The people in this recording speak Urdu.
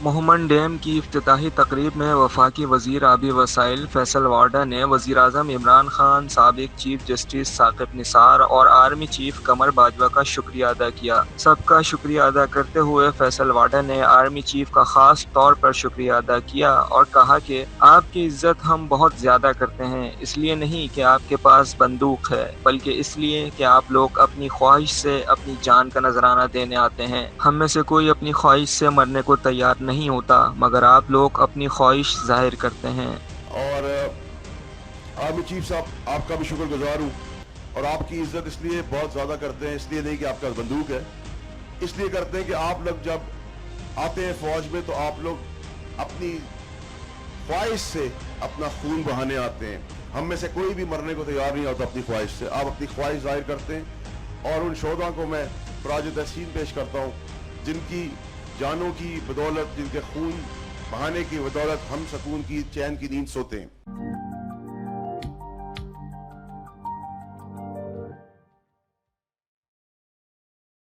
مومن ڈیم کی افتتاحی تقریب میں وفاقی وزیر آبی وسائل فیصل وارڈا نے وزیراعظم عمران خان، سابق چیف جسٹس ثاقب نثار اور آرمی چیف قمر باجوہ کا شکریہ ادا کیا۔ سب کا شکریہ ادا کرتے ہوئے فیصل وارڈا نے آرمی چیف کا خاص طور پر شکریہ ادا کیا اور کہا کہ آپ کی عزت ہم بہت زیادہ کرتے ہیں، اس لیے نہیں کہ آپ کے پاس بندوق ہے، بلکہ اس لیے کہ آپ لوگ اپنی خواہش سے اپنی جان کا نذرانہ دینے آتے ہیں۔ ہم میں سے کوئی اپنی خواہش سے مرنے کو تیار نہیں ہوتا، مگر آپ لوگ اپنی خواہش ظاہر کرتے ہیں۔ اور آرمی چیف صاحب، آپ کا بھی شکر گزار ہوں، اور آپ کی عزت اس لیے بہت زیادہ کرتے ہیں، اس لیے نہیں کہ آپ کا بندوق ہے، اس لیے کرتے ہیں کہ آپ لوگ جب آتے ہیں فوج میں تو آپ لوگ اپنی خواہش سے اپنا خون بہانے آتے ہیں۔ ہم میں سے کوئی بھی مرنے کو تیار نہیں ہوتا اپنی خواہش سے، آپ اپنی خواہش ظاہر کرتے ہیں، اور ان شہداء کو میں خراج تحسین پیش کرتا ہوں جن کی جانوں کی بدولت، جن کے خون بہانے کی بدولت ہم سکون کی چین کی نیند سوتے ہیں۔